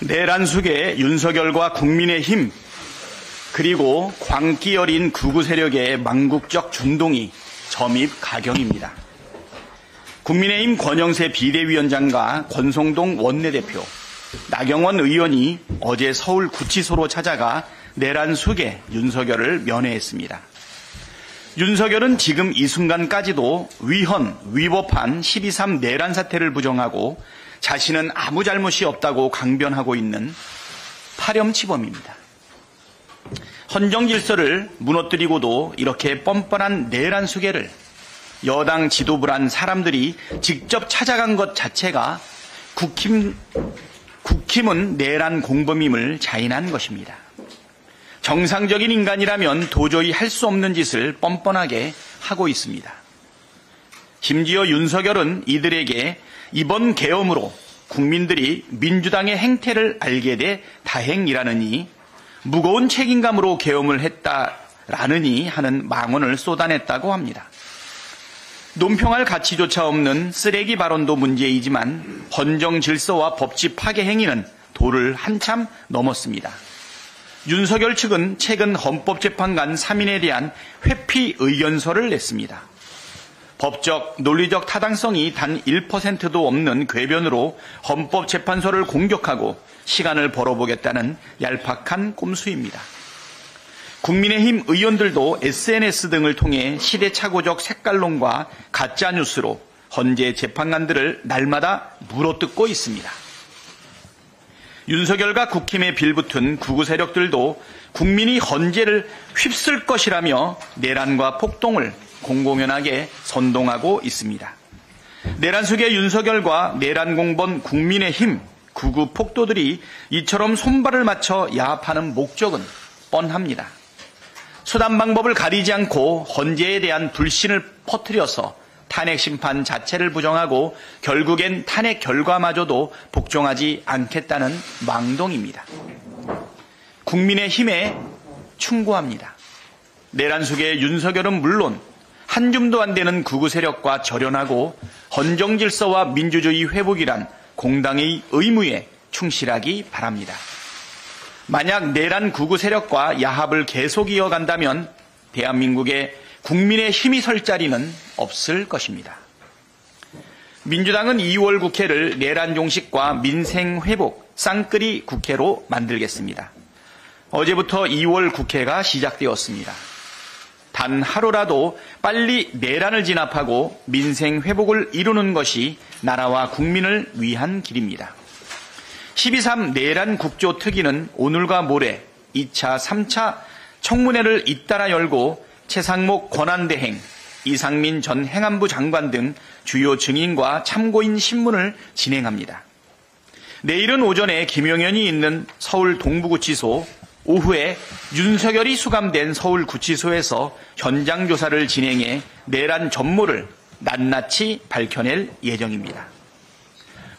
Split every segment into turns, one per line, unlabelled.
내란숙의 윤석열과 국민의힘 그리고 광기 어린 극우 세력의 망국적 준동이 점입 가경입니다. 국민의힘 권영세 비대위원장과 권성동 원내대표, 나경원 의원이 어제 서울 구치소로 찾아가 내란숙의 윤석열을 면회했습니다. 윤석열은 지금 이 순간까지도 위헌, 위법한 12.3 내란 사태를 부정하고 자신은 아무 잘못이 없다고 강변하고 있는 파렴치범입니다. 헌정 질서를 무너뜨리고도 이렇게 뻔뻔한 내란 수계를 여당 지도부란 사람들이 직접 찾아간 것 자체가 국힘은 내란 공범임을 자인한 것입니다. 정상적인 인간이라면 도저히 할 수 없는 짓을 뻔뻔하게 하고 있습니다. 심지어 윤석열은 이들에게 이번 계엄으로 국민들이 민주당의 행태를 알게 돼 다행이라느니 무거운 책임감으로 계엄을 했다라느니 하는 망언을 쏟아냈다고 합니다. 논평할 가치조차 없는 쓰레기 발언도 문제이지만 헌정 질서와 법치 파괴 행위는 도를 한참 넘었습니다. 윤석열 측은 최근 헌법재판관 3인에 대한 회피 의견서를 냈습니다. 법적, 논리적 타당성이 단 1%도 없는 궤변으로 헌법재판소를 공격하고 시간을 벌어보겠다는 얄팍한 꼼수입니다. 국민의힘 의원들도 SNS 등을 통해 시대착오적 색깔론과 가짜뉴스로 헌재 재판관들을 날마다 물어뜯고 있습니다. 윤석열과 국힘에 빌붙은 극우 세력들도 국민이 헌재를 휩쓸 것이라며 내란과 폭동을 공공연하게 선동하고 있습니다. 내란 속의 윤석열과 내란 공범 국민의힘 극우 폭도들이 이처럼 손발을 맞춰 야합하는 목적은 뻔합니다. 수단 방법을 가리지 않고 헌재에 대한 불신을 퍼뜨려서 탄핵 심판 자체를 부정하고 결국엔 탄핵 결과마저도 복종하지 않겠다는 망동입니다. 국민의힘에 충고합니다. 내란 속의 윤석열은 물론 한 줌도 안 되는 극우 세력과 절연하고 헌정 질서와 민주주의 회복이란 공당의 의무에 충실하기 바랍니다. 만약 내란 극우 세력과 야합을 계속 이어간다면 대한민국에 국민의 힘이 설 자리는 없을 것입니다. 민주당은 2월 국회를 내란 종식과 민생 회복 쌍끌이 국회로 만들겠습니다. 어제부터 2월 국회가 시작되었습니다. 단 하루라도 빨리 내란을 진압하고 민생 회복을 이루는 것이 나라와 국민을 위한 길입니다. 12.3 내란 국조특위는 오늘과 모레 2차, 3차 청문회를 잇따라 열고 최상목 권한대행, 이상민 전 행안부 장관 등 주요 증인과 참고인 신문을 진행합니다. 내일은 오전에 김용현이 있는 서울 동부구치소, 오후에 윤석열이 수감된 서울구치소에서 현장 조사를 진행해 내란 전모를 낱낱이 밝혀낼 예정입니다.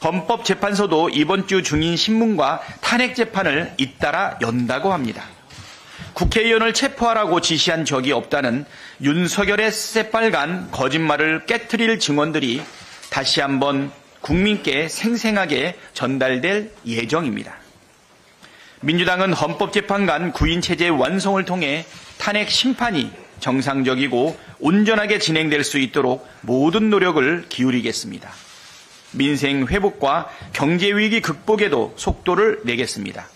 헌법재판소도 이번 주 중인 신문과 탄핵 재판을 잇따라 연다고 합니다. 국회의원을 체포하라고 지시한 적이 없다는 윤석열의 새빨간 거짓말을 깨트릴 증언들이 다시 한번 국민께 생생하게 전달될 예정입니다. 민주당은 헌법재판관 구인체제 완성을 통해 탄핵 심판이 정상적이고 온전하게 진행될 수 있도록 모든 노력을 기울이겠습니다. 민생 회복과 경제위기 극복에도 속도를 내겠습니다.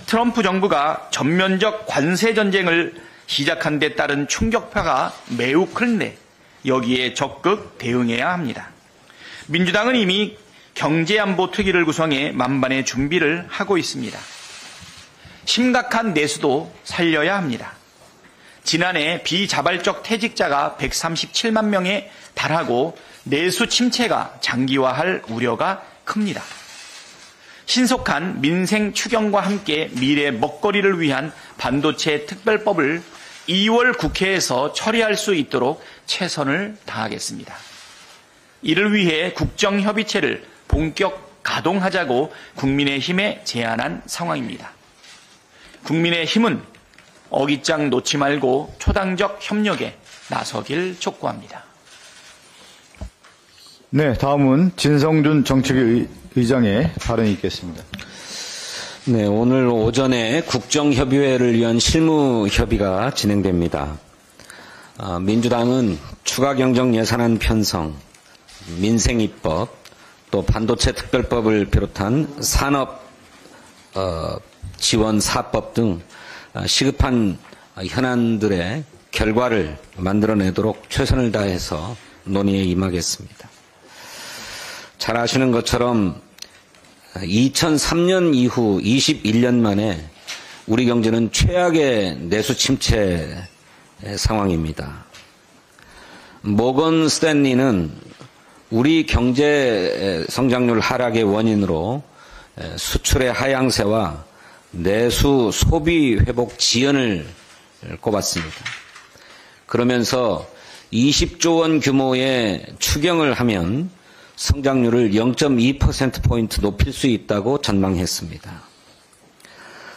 트럼프 정부가 전면적 관세 전쟁을 시작한 데 따른 충격파가 매우 큰데 여기에 적극 대응해야 합니다. 민주당은 이미 경제안보특위를 구성해 만반의 준비를 하고 있습니다. 심각한 내수도 살려야 합니다. 지난해 비자발적 퇴직자가 137만 명에 달하고 내수 침체가 장기화할 우려가 큽니다. 신속한 민생 추경과 함께 미래 먹거리를 위한 반도체 특별법을 2월 국회에서 처리할 수 있도록 최선을 다하겠습니다. 이를 위해 국정협의체를 본격 가동하자고 국민의힘에 제안한 상황입니다. 국민의힘은 어깃장 놓지 말고 초당적 협력에 나서길 촉구합니다.
네, 다음은 진성준 정책위 의장의 발언이 있겠습니다.
네, 오늘 오전에 국정협의회를 위한 실무협의가 진행됩니다. 민주당은 추가경정 예산안 편성, 민생입법, 또 반도체 특별법을 비롯한 산업 지원 4법 등 시급한 현안들의 결과를 만들어내도록 최선을 다해서 논의에 임하겠습니다. 잘 아시는 것처럼 2003년 이후 21년 만에 우리 경제는 최악의 내수 침체 상황입니다. 모건 스탠리는 우리 경제 성장률 하락의 원인으로 수출의 하향세와 내수 소비 회복 지연을 꼽았습니다. 그러면서 20조 원 규모의 추경을 하면 성장률을 0.2%포인트 높일 수 있다고 전망했습니다.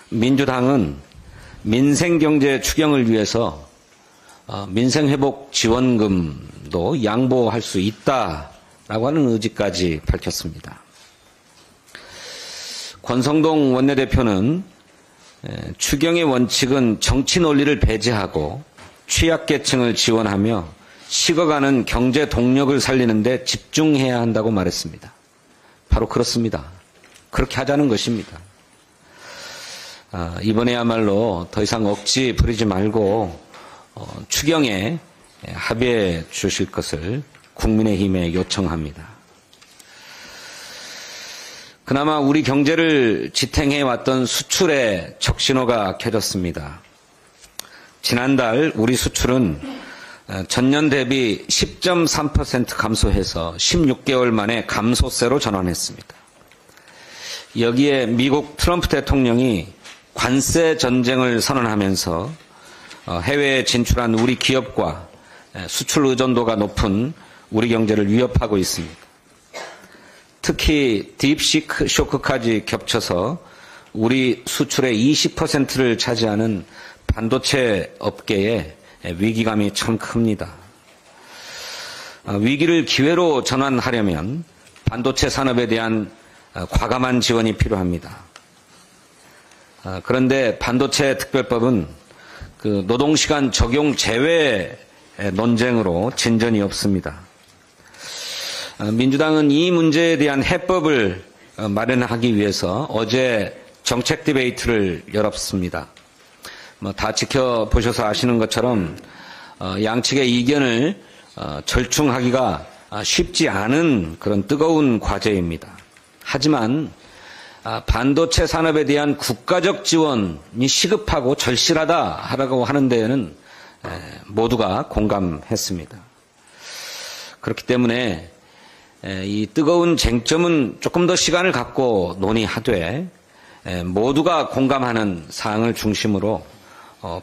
민주당은 민생경제 추경을 위해서 민생회복 지원금도 양보할 수 있다라고 하는 의지까지 밝혔습니다. 권성동 원내대표는 추경의 원칙은 정치 논리를 배제하고 취약계층을 지원하며 식어가는 경제 동력을 살리는 데 집중해야 한다고 말했습니다. 바로 그렇습니다. 그렇게 하자는 것입니다. 이번에야말로 더 이상 억지 부리지 말고 추경에 합의해 주실 것을 국민의힘에 요청합니다. 그나마 우리 경제를 지탱해왔던 수출의 적신호가 켜졌습니다. 지난달 우리 수출은 전년 대비 10.3% 감소해서 16개월 만에 감소세로 전환했습니다. 여기에 미국 트럼프 대통령이 관세 전쟁을 선언하면서 해외에 진출한 우리 기업과 수출 의존도가 높은 우리 경제를 위협하고 있습니다. 특히 딥시크 쇼크까지 겹쳐서 우리 수출의 20%를 차지하는 반도체 업계에 위기감이 참 큽니다. 위기를 기회로 전환하려면 반도체 산업에 대한 과감한 지원이 필요합니다. 그런데 반도체 특별법은 그 노동시간 적용 제외 논쟁으로 진전이 없습니다. 민주당은 이 문제에 대한 해법을 마련하기 위해서 어제 정책 디베이트를 열었습니다. 다 지켜보셔서 아시는 것처럼 양측의 이견을 절충하기가 쉽지 않은 그런 뜨거운 과제입니다. 하지만 반도체 산업에 대한 국가적 지원이 시급하고 절실하다라고 하는 데에는 모두가 공감했습니다. 그렇기 때문에 이 뜨거운 쟁점은 조금 더 시간을 갖고 논의하되 모두가 공감하는 사항을 중심으로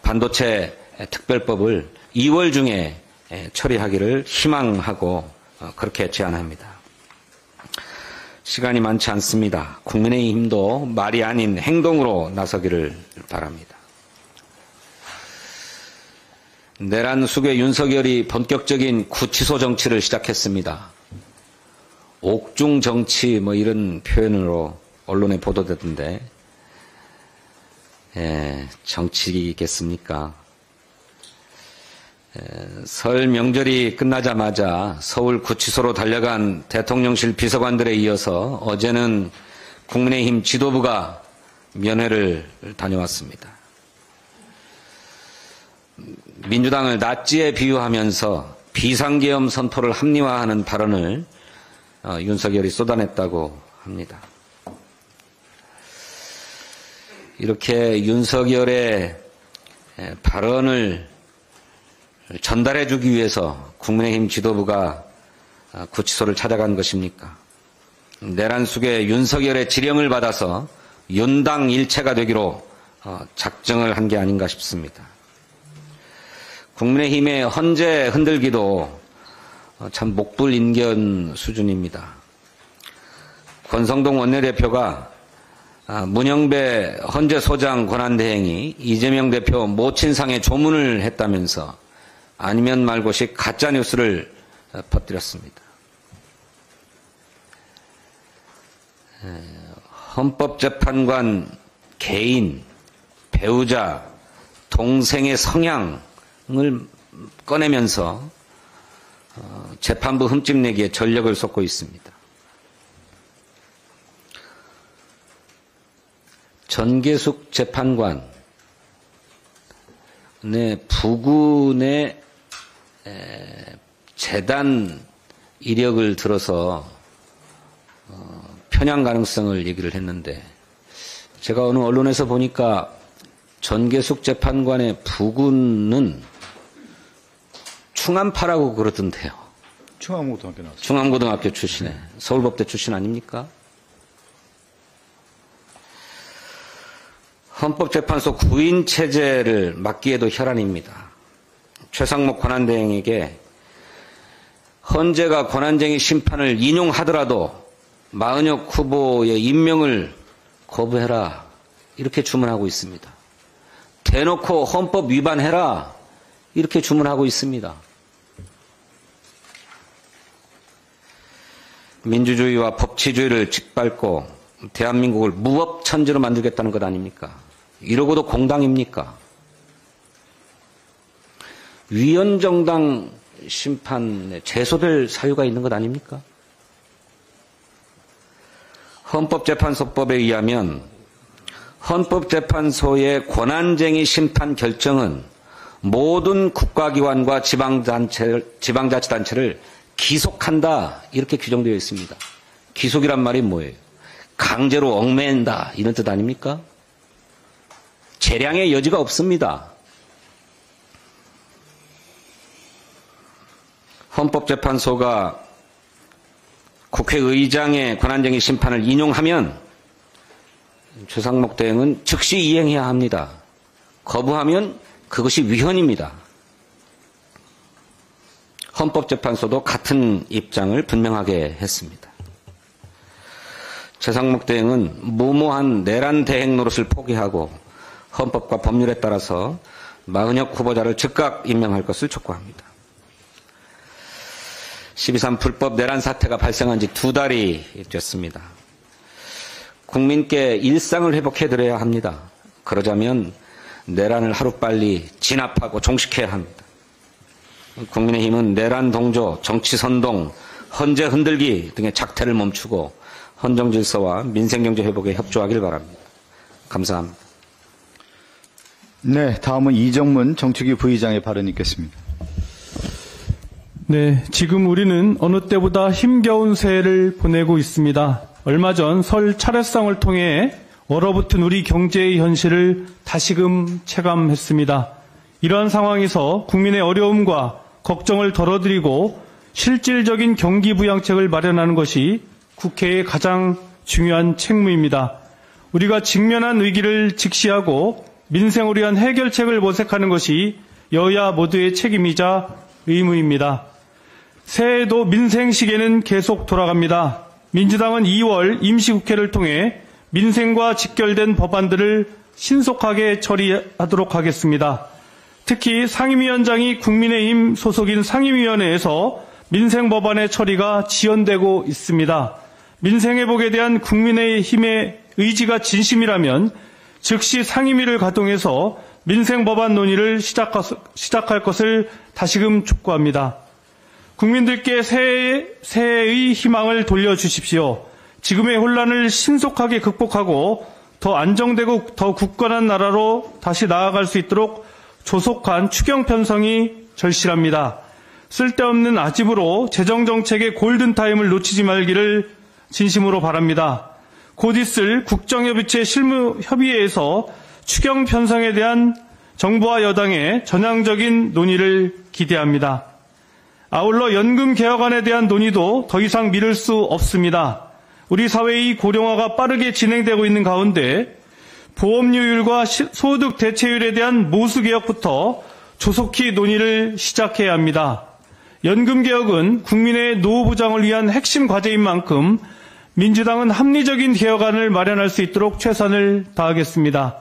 반도체 특별법을 2월 중에 처리하기를 희망하고 그렇게 제안합니다. 시간이 많지 않습니다. 국민의힘도 말이 아닌 행동으로 나서기를 바랍니다. 내란 수괴 윤석열이 본격적인 구치소 정치를 시작했습니다. 옥중 정치 이런 표현으로 언론에 보도되던데 정치겠습니까? 설 명절이 끝나자마자 서울 구치소로 달려간 대통령실 비서관들에 이어서 어제는 국민의힘 지도부가 면회를 다녀왔습니다. 민주당을 나치에 비유하면서 비상계엄 선포를 합리화하는 발언을 윤석열이 쏟아냈다고 합니다. 이렇게 윤석열의 발언을 전달해 주기 위해서 국민의힘 지도부가 구치소를 찾아간 것입니까? 내란 속에 윤석열의 지령을 받아서 윤당 일체가 되기로 작정을 한 게 아닌가 싶습니다. 국민의힘의 헌재 흔들기도 참 목불인견 수준입니다. 권성동 원내대표가 문영배 헌재소장 권한대행이 이재명 대표 모친상에 조문을 했다면서 아니면 말고식 가짜뉴스를 퍼뜨렸습니다. 헌법재판관 개인, 배우자, 동생의 성향을 꺼내면서 재판부 흠집내기에 전력을 쏟고 있습니다. 전계숙 재판관의 부군의 재단 이력을 들어서 편향 가능성을 얘기를 했는데, 제가 어느 언론에서 보니까 전계숙 재판관의 부군은 충암파라고 그러던데요.
충암고등학교 나왔습니다.
충암고등학교 출신에 서울법대 출신 아닙니까? 헌법재판소 구인 체제를 막기에도 혈안입니다. 최상목 권한대행에게 헌재가 권한쟁의 심판을 인용하더라도 마은혁 후보의 임명을 거부해라, 이렇게 주문하고 있습니다. 대놓고 헌법 위반해라, 이렇게 주문하고 있습니다. 민주주의와 법치주의를 짓밟고 대한민국을 무법천지로 만들겠다는 것 아닙니까? 이러고도 공당입니까? 위헌정당 심판에 제소될 사유가 있는 것 아닙니까? 헌법재판소법에 의하면 헌법재판소의 권한쟁의 심판 결정은 모든 국가기관과 지방자치단체를 기속한다, 이렇게 규정되어 있습니다. 기속이란 말이 뭐예요? 강제로 얽매인다, 이런 뜻 아닙니까? 재량의 여지가 없습니다. 헌법재판소가 국회의장의 권한쟁의 심판을 인용하면 최상목 대행은 즉시 이행해야 합니다. 거부하면 그것이 위헌입니다. 헌법재판소도 같은 입장을 분명하게 했습니다. 최상목 대행은 무모한 내란 대행 노릇을 포기하고 헌법과 법률에 따라서 마은혁 후보자를 즉각 임명할 것을 촉구합니다. 12.3 불법 내란 사태가 발생한 지 2달이 됐습니다. 국민께 일상을 회복해드려야 합니다. 그러자면 내란을 하루빨리 진압하고 종식해야 합니다. 국민의힘은 내란 동조, 정치 선동, 헌재 흔들기 등의 작태를 멈추고 헌정 질서와 민생경제 회복에 협조하길 바랍니다. 감사합니다.
네, 다음은 이정문 정치기 부의장의 발언이 있겠습니다.
네, 지금 우리는 어느 때보다 힘겨운 새해를 보내고 있습니다. 얼마 전 설 차례상을 통해 얼어붙은 우리 경제의 현실을 다시금 체감했습니다. 이러한 상황에서 국민의 어려움과 걱정을 덜어드리고 실질적인 경기 부양책을 마련하는 것이 국회의 가장 중요한 책무입니다. 우리가 직면한 위기를 직시하고 민생을 위한 해결책을 모색하는 것이 여야 모두의 책임이자 의무입니다. 새해에도 민생 시계는 계속 돌아갑니다. 민주당은 2월 임시국회를 통해 민생과 직결된 법안들을 신속하게 처리하도록 하겠습니다. 특히 상임위원장이 국민의힘 소속인 상임위원회에서 민생 법안의 처리가 지연되고 있습니다. 민생회복에 대한 국민의힘의 의지가 진심이라면 즉시 상임위를 가동해서 민생 법안 논의를 시작할 것을 다시금 촉구합니다. 국민들께 새해의 희망을 돌려주십시오. 지금의 혼란을 신속하게 극복하고 더 안정되고 더 굳건한 나라로 다시 나아갈 수 있도록 조속한 추경 편성이 절실합니다. 쓸데없는 아집으로 재정정책의 골든타임을 놓치지 말기를 진심으로 바랍니다. 곧 있을 국정협의체 실무협의회에서 추경 편성에 대한 정부와 여당의 전향적인 논의를 기대합니다. 아울러 연금 개혁안에 대한 논의도 더 이상 미룰 수 없습니다. 우리 사회의 고령화가 빠르게 진행되고 있는 가운데 보험료율과 소득 대체율에 대한 모수 개혁부터 조속히 논의를 시작해야 합니다. 연금 개혁은 국민의 노후 보장을 위한 핵심 과제인 만큼 민주당은 합리적인 개혁안을 마련할 수 있도록 최선을 다하겠습니다.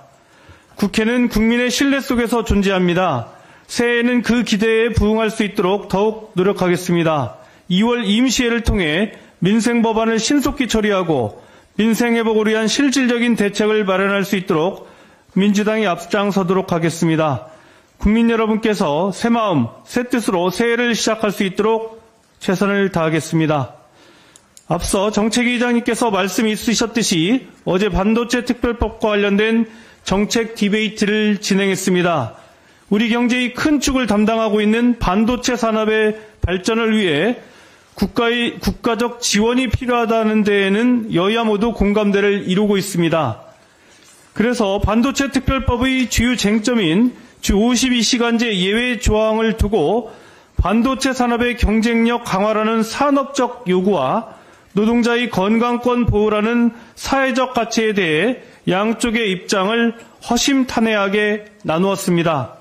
국회는 국민의 신뢰 속에서 존재합니다. 새해에는 그 기대에 부응할 수 있도록 더욱 노력하겠습니다. 2월 임시회를 통해 민생 법안을 신속히 처리하고 민생회복을 위한 실질적인 대책을 마련할 수 있도록 민주당이 앞장서도록 하겠습니다. 국민 여러분께서 새마음, 새뜻으로 새해를 시작할 수 있도록 최선을 다하겠습니다. 앞서 정책위 의장님께서 말씀이 있으셨듯이 어제 반도체 특별법과 관련된 정책 디베이트를 진행했습니다. 우리 경제의 큰 축을 담당하고 있는 반도체 산업의 발전을 위해 국가적 지원이 필요하다는 데에는 여야 모두 공감대를 이루고 있습니다. 그래서 반도체 특별법의 주요 쟁점인 주 52시간제 예외 조항을 두고 반도체 산업의 경쟁력 강화라는 산업적 요구와 노동자의 건강권 보호라는 사회적 가치에 대해 양쪽의 입장을 허심탄회하게 나누었습니다.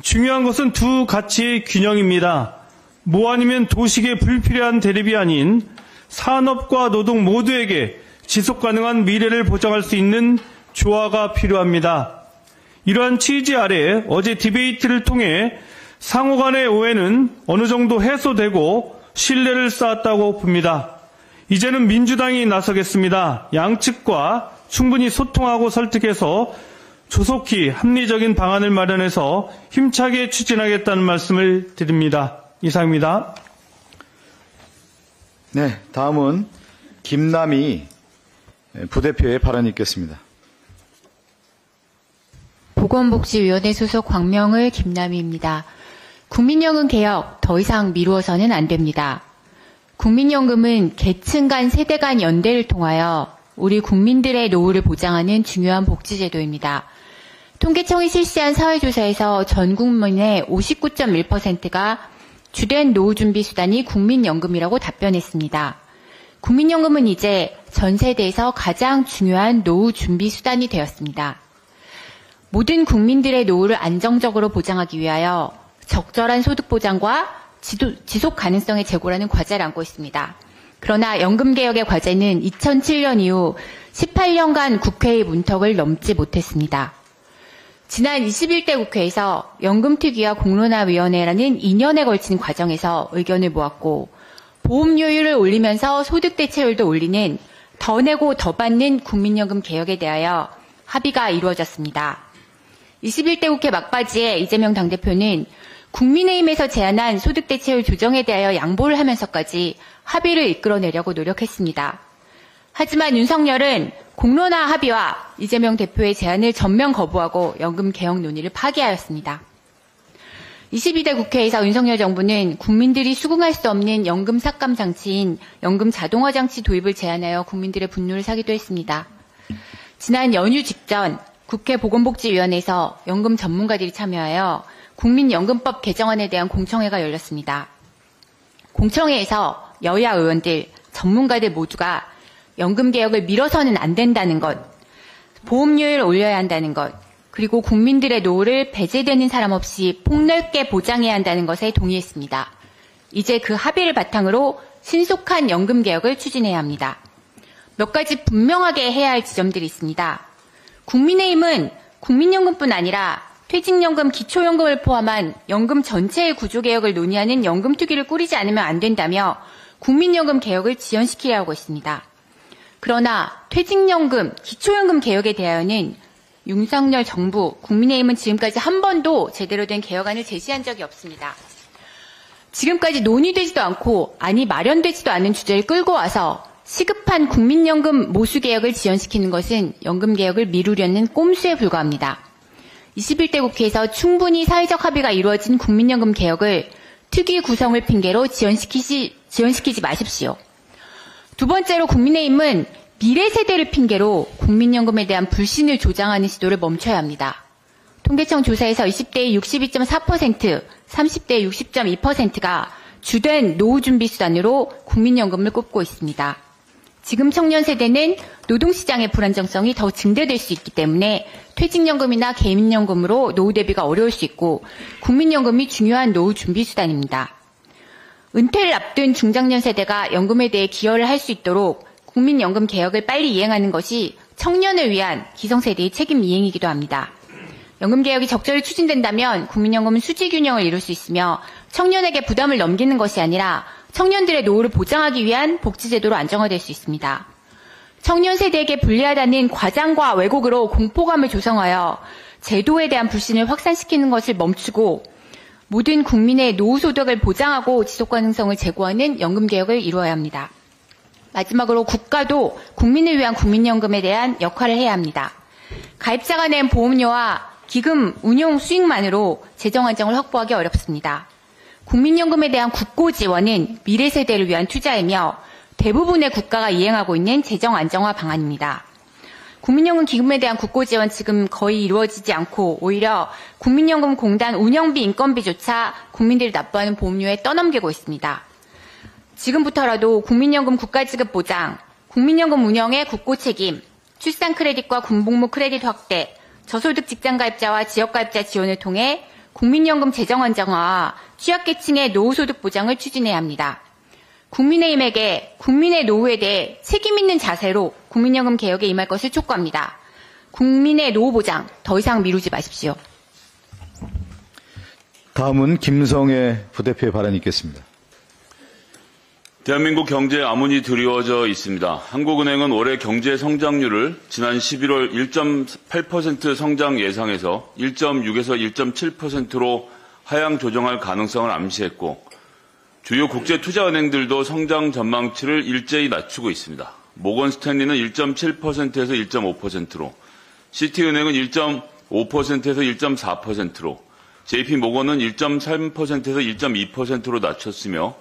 중요한 것은 두 가치의 균형입니다. 뭐 아니면 도식의 불필요한 대립이 아닌 산업과 노동 모두에게 지속 가능한 미래를 보장할 수 있는 조화가 필요합니다. 이러한 취지 아래 어제 디베이트를 통해 상호 간의 오해는 어느 정도 해소되고 신뢰를 쌓았다고 봅니다. 이제는 민주당이 나서겠습니다. 양측과 충분히 소통하고 설득해서 조속히 합리적인 방안을 마련해서 힘차게 추진하겠다는 말씀을 드립니다. 이상입니다.
네, 다음은 김남희 부대표의 발언이 있겠습니다.
보건복지위원회 소속 광명을 김남희입니다. 국민연금 개혁 더 이상 미루어서는 안 됩니다. 국민연금은 계층 간 세대 간 연대를 통하여 우리 국민들의 노후를 보장하는 중요한 복지제도입니다. 통계청이 실시한 사회조사에서 전 국민의 59.1%가 주된 노후준비 수단이 국민연금이라고 답변했습니다. 국민연금은 이제 전 세대에서 가장 중요한 노후준비 수단이 되었습니다. 모든 국민들의 노후를 안정적으로 보장하기 위하여 적절한 소득 보장과 지속 가능성의 제고라는 과제를 안고 있습니다. 그러나 연금개혁의 과제는 2007년 이후 18년간 국회의 문턱을 넘지 못했습니다. 지난 21대 국회에서 연금특위와 공론화위원회라는 2년에 걸친 과정에서 의견을 모았고 보험료율을 올리면서 소득 대체율도 올리는 더 내고 더 받는 국민연금 개혁에 대하여 합의가 이루어졌습니다. 21대 국회 막바지에 이재명 당대표는 국민의힘에서 제안한 소득 대체율 조정에 대하여 양보를 하면서까지 합의를 이끌어내려고 노력했습니다. 하지만 윤석열은 공론화 합의와 이재명 대표의 제안을 전면 거부하고 연금 개혁 논의를 파기하였습니다. 22대 국회에서 윤석열 정부는 국민들이 수긍할 수 없는 연금 삭감 장치인 연금 자동화 장치 도입을 제안하여 국민들의 분노를 사기도 했습니다. 지난 연휴 직전 국회 보건복지위원회에서 연금 전문가들이 참여하여 국민연금법 개정안에 대한 공청회가 열렸습니다. 공청회에서 여야 의원들, 전문가들 모두가 연금 개혁을 미뤄서는 안 된다는 것, 보험료를 올려야 한다는 것, 그리고 국민들의 노후를 배제되는 사람 없이 폭넓게 보장해야 한다는 것에 동의했습니다. 이제 그 합의를 바탕으로 신속한 연금 개혁을 추진해야 합니다. 몇 가지 분명하게 해야 할 지점들이 있습니다. 국민의힘은 국민연금뿐 아니라 퇴직연금, 기초연금을 포함한 연금 전체의 구조개혁을 논의하는 연금특위를 꾸리지 않으면 안 된다며 국민연금 개혁을 지연시키려고 했습니다. 그러나 퇴직연금, 기초연금 개혁에 대하여는 윤석열 정부, 국민의힘은 지금까지 한 번도 제대로 된 개혁안을 제시한 적이 없습니다. 지금까지 논의되지도 않고 아니 마련되지도 않은 주제를 끌고 와서 시급한 국민연금 모수개혁을 지연시키는 것은 연금개혁을 미루려는 꼼수에 불과합니다. 21대 국회에서 충분히 사회적 합의가 이루어진 국민연금 개혁을 특위 구성을 핑계로 지연시키지 마십시오. 두 번째로 국민의힘은 미래 세대를 핑계로 국민연금에 대한 불신을 조장하는 시도를 멈춰야 합니다. 통계청 조사에서 20대의 62.4%, 30대의 60.2%가 주된 노후준비 수단으로 국민연금을 꼽고 있습니다. 지금 청년 세대는 노동시장의 불안정성이 더 증대될 수 있기 때문에 퇴직연금이나 개인연금으로 노후 대비가 어려울 수 있고 국민연금이 중요한 노후 준비 수단입니다. 은퇴를 앞둔 중장년 세대가 연금에 대해 기여를 할 수 있도록 국민연금 개혁을 빨리 이행하는 것이 청년을 위한 기성세대의 책임 이행이기도 합니다. 연금 개혁이 적절히 추진된다면 국민연금은 수지 균형을 이룰 수 있으며 청년에게 부담을 넘기는 것이 아니라 청년들의 노후를 보장하기 위한 복지제도로 안정화될 수 있습니다. 청년 세대에게 불리하다는 과장과 왜곡으로 공포감을 조성하여 제도에 대한 불신을 확산시키는 것을 멈추고 모든 국민의 노후소득을 보장하고 지속가능성을 제고하는 연금개혁을 이루어야 합니다. 마지막으로 국가도 국민을 위한 국민연금에 대한 역할을 해야 합니다. 가입자가 낸 보험료와 기금 운용 수익만으로 재정 안정을 확보하기 어렵습니다. 국민연금에 대한 국고 지원은 미래 세대를 위한 투자이며 대부분의 국가가 이행하고 있는 재정 안정화 방안입니다. 국민연금 기금에 대한 국고 지원 지금 거의 이루어지지 않고 오히려 국민연금공단 운영비, 인건비조차 국민들이 납부하는 보험료에 떠넘기고 있습니다. 지금부터라도 국민연금 국가지급 보장, 국민연금 운영의 국고 책임, 출산 크레딧과 군복무 크레딧 확대, 저소득 직장가입자와 지역가입자 지원을 통해 국민연금 재정 안정화와 취약계층의 노후소득 보장을 추진해야 합니다. 국민의힘에게 국민의 노후에 대해 책임 있는 자세로 국민연금 개혁에 임할 것을 촉구합니다. 국민의 노후 보장 더 이상 미루지 마십시오.
다음은 김성애 부대표의 발언이 있겠습니다.
대한민국 경제에 암운이 드리워져 있습니다. 한국은행은 올해 경제 성장률을 지난 11월 1.8% 성장 예상에서 1.6에서 1.7%로 하향 조정할 가능성을 암시했고 주요 국제투자은행들도 성장 전망치를 일제히 낮추고 있습니다. 모건 스탠리는 1.7%에서 1.5%로, 시티은행은 1.5%에서 1.4%로, JP모건은 1.3%에서 1.2%로 낮췄으며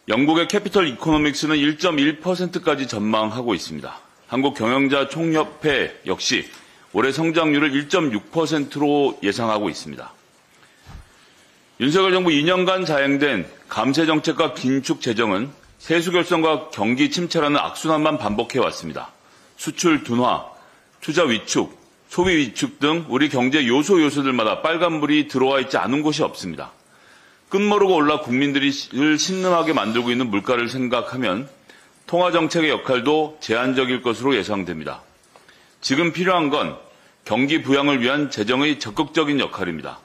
영국의 캐피털 이코노믹스는 1.1%까지 전망하고 있습니다. 한국경영자총협회 역시 올해 성장률을 1.6%로 예상하고 있습니다. 윤석열 정부 2년간 자행된 감세정책과 긴축 재정은 세수 결손과 경기 침체라는 악순환만 반복해왔습니다. 수출 둔화, 투자 위축, 소비 위축 등 우리 경제 요소들마다 빨간불이 들어와 있지 않은 곳이 없습니다. 끝모르고 올라 국민들을 신음하게 만들고 있는 물가를 생각하면 통화정책의 역할도 제한적일 것으로 예상됩니다. 지금 필요한 건 경기 부양을 위한 재정의 적극적인 역할입니다.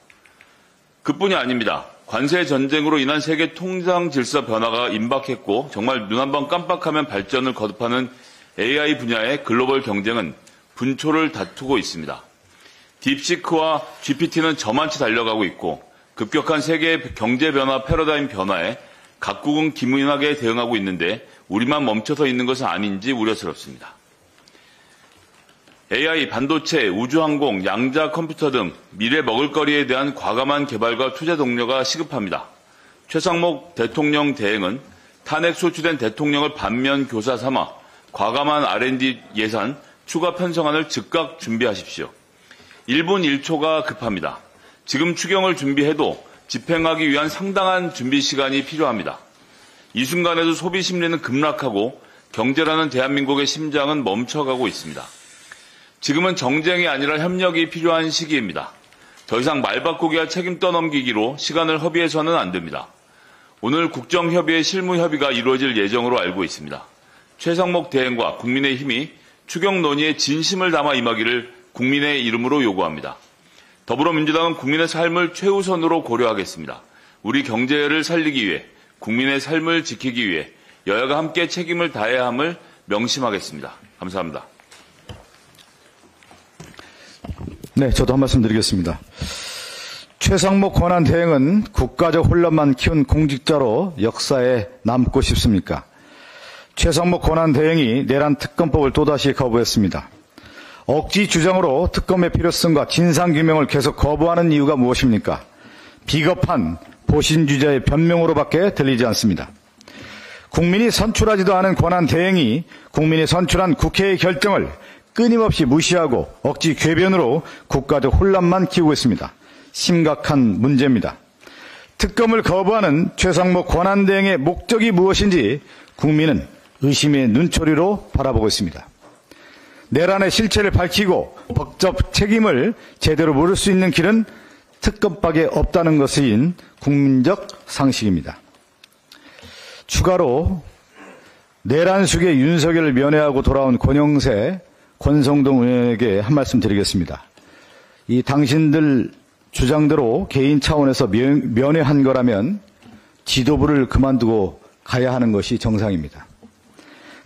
그뿐이 아닙니다. 관세 전쟁으로 인한 세계 통상 질서 변화가 임박했고 정말 눈 한 번 깜빡하면 발전을 거듭하는 AI 분야의 글로벌 경쟁은 분초를 다투고 있습니다. 딥시크와 GPT는 저만치 달려가고 있고 급격한 세계 경제 변화 패러다임 변화에 각국은 기민하게 대응하고 있는데 우리만 멈춰서 있는 것은 아닌지 우려스럽습니다. AI, 반도체, 우주항공, 양자 컴퓨터 등 미래 먹을거리에 대한 과감한 개발과 투자 동료가 시급합니다. 최상목 대통령 대행은 탄핵 소추된 대통령을 반면 교사 삼아 과감한 R&D 예산 추가 편성안을 즉각 준비하십시오. 1분 1초가 급합니다. 지금 추경을 준비해도 집행하기 위한 상당한 준비 시간이 필요합니다. 이 순간에도 소비 심리는 급락하고 경제라는 대한민국의 심장은 멈춰가고 있습니다. 지금은 정쟁이 아니라 협력이 필요한 시기입니다. 더 이상 말바꾸기와 책임 떠넘기기로 시간을 허비해서는 안 됩니다. 오늘 국정협의회 실무협의가 이루어질 예정으로 알고 있습니다. 최상목 대행과 국민의힘이 추경 논의에 진심을 담아 임하기를 국민의 이름으로 요구합니다. 더불어민주당은 국민의 삶을 최우선으로 고려하겠습니다. 우리 경제를 살리기 위해, 국민의 삶을 지키기 위해 여야가 함께 책임을 다해야 함을 명심하겠습니다. 감사합니다.
네, 저도 한 말씀 드리겠습니다. 최상목 권한대행은 국가적 혼란만 키운 공직자로 역사에 남고 싶습니까? 최상목 권한대행이 내란 특검법을 또다시 거부했습니다. 억지 주장으로 특검의 필요성과 진상규명을 계속 거부하는 이유가 무엇입니까? 비겁한 보신주자의 변명으로밖에 들리지 않습니다. 국민이 선출하지도 않은 권한대행이 국민이 선출한 국회의 결정을 끊임없이 무시하고 억지 궤변으로 국가적 혼란만 키우고 있습니다. 심각한 문제입니다. 특검을 거부하는 최상목 권한대행의 목적이 무엇인지 국민은 의심의 눈초리로 바라보고 있습니다. 내란의 실체를 밝히고 법적 책임을 제대로 물을 수 있는 길은 특검밖에 없다는 것인 국민적 상식입니다. 추가로 내란 숙의 윤석열을 면회하고 돌아온 권영세 권성동 의원에게 한 말씀 드리겠습니다. 이 당신들 주장대로 개인 차원에서 면회한 거라면 지도부를 그만두고 가야 하는 것이 정상입니다.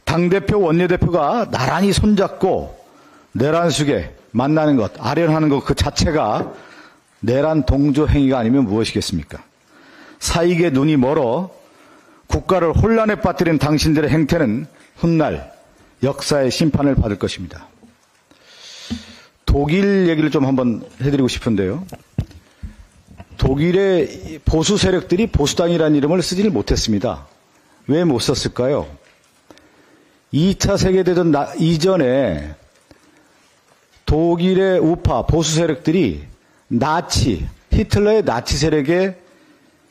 당대표, 원내대표가 나란히 손잡고 내란 속에 만나는 것, 아련하는 것 그 자체가 내란 동조 행위가 아니면 무엇이겠습니까? 사익에 눈이 멀어 국가를 혼란에 빠뜨린 당신들의 행태는 훗날 역사의 심판을 받을 것입니다. 독일 얘기를 좀 한번 해드리고 싶은데요. 독일의 보수 세력들이 보수당이라는 이름을 쓰지를 못했습니다. 왜 못 썼을까요? 2차 세계대전 이전에 독일의 우파 보수 세력들이 히틀러의 나치 세력에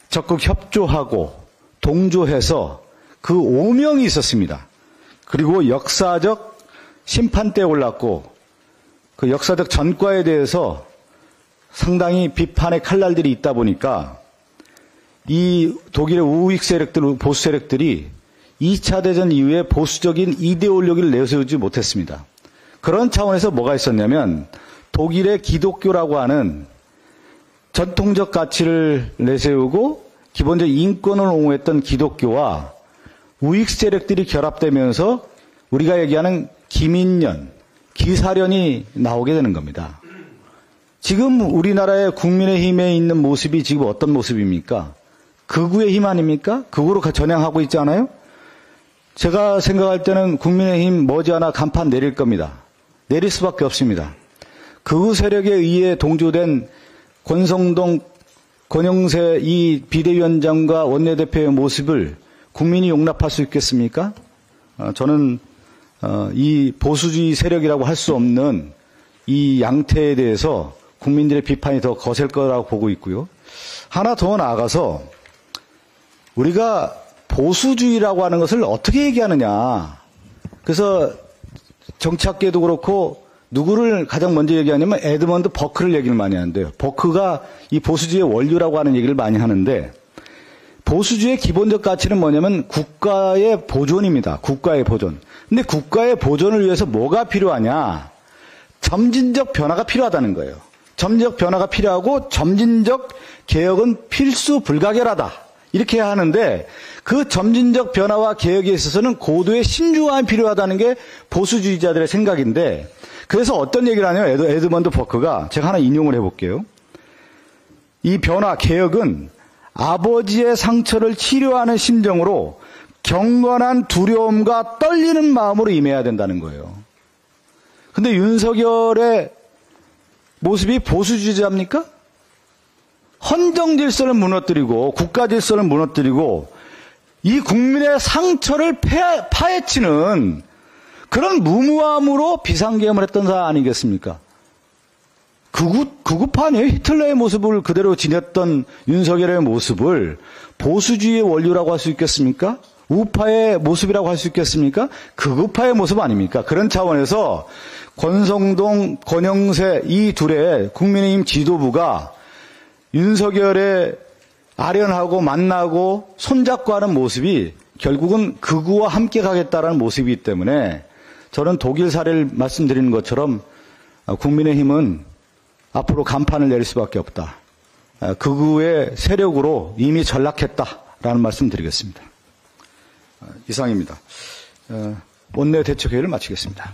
적극 협조하고 동조해서 그 오명이 있었습니다. 그리고 역사적 심판대에 올랐고 그 역사적 전과에 대해서 상당히 비판의 칼날들이 있다 보니까 이 독일의 우익 세력들, 보수 세력들이 2차 대전 이후에 보수적인 이데올로기를 내세우지 못했습니다. 그런 차원에서 뭐가 있었냐면 독일의 기독교라고 하는 전통적 가치를 내세우고 기본적 인권을 옹호했던 기독교와 우익 세력들이 결합되면서 우리가 얘기하는 기민련, 기사련이 나오게 되는 겁니다. 지금 우리나라의 국민의힘에 있는 모습이 지금 어떤 모습입니까? 극우의 힘 아닙니까? 극우로 전향하고 있지 않아요? 제가 생각할 때는 국민의힘 머지않아 간판 내릴 겁니다. 내릴 수밖에 없습니다. 극우 세력에 의해 동조된 권성동, 권영세 이 비대위원장과 원내대표의 모습을 국민이 용납할 수 있겠습니까? 저는 이 보수주의 세력이라고 할 수 없는 이 양태에 대해서 국민들의 비판이 더 거셀 거라고 보고 있고요. 하나 더 나아가서 우리가 보수주의라고 하는 것을 어떻게 얘기하느냐. 그래서 정치학계도 그렇고 누구를 가장 먼저 얘기하냐면 에드먼드 버크를 얘기를 많이 하는데요. 버크가 이 보수주의의 원류라고 하는 얘기를 많이 하는데 보수주의의 기본적 가치는 뭐냐면 국가의 보존입니다. 국가의 보존. 근데 국가의 보존을 위해서 뭐가 필요하냐? 점진적 변화가 필요하다는 거예요. 점진적 변화가 필요하고 점진적 개혁은 필수 불가결하다. 이렇게 하는데 그 점진적 변화와 개혁에 있어서는 고도의 신중함이 필요하다는 게 보수주의자들의 생각인데 그래서 어떤 얘기를 하냐면 에드먼드 버크가 제가 하나 인용을 해볼게요. 이 변화, 개혁은 아버지의 상처를 치료하는 심정으로 경건한 두려움과 떨리는 마음으로 임해야 된다는 거예요. 근데 윤석열의 모습이 보수주의자입니까? 헌정 질서를 무너뜨리고 국가 질서를 무너뜨리고 이 국민의 상처를 파헤치는 그런 무모함으로 비상계엄을 했던 사람 아니겠습니까? 극우파네요. 히틀러의 모습을 그대로 지녔던 윤석열의 모습을 보수주의의 원류라고 할 수 있겠습니까? 우파의 모습이라고 할 수 있겠습니까? 극우파의 모습 아닙니까? 그런 차원에서 권성동, 권영세 이 둘의 국민의힘 지도부가 윤석열의 아련하고 만나고 손잡고 하는 모습이 결국은 극우와 함께 가겠다라는 모습이기 때문에 저는 독일 사례를 말씀드리는 것처럼 국민의힘은 앞으로 간판을 내릴 수밖에 없다. 극우의 세력으로 이미 전락했다라는 말씀 드리겠습니다. 이상입니다. 원내대책회의를 마치겠습니다.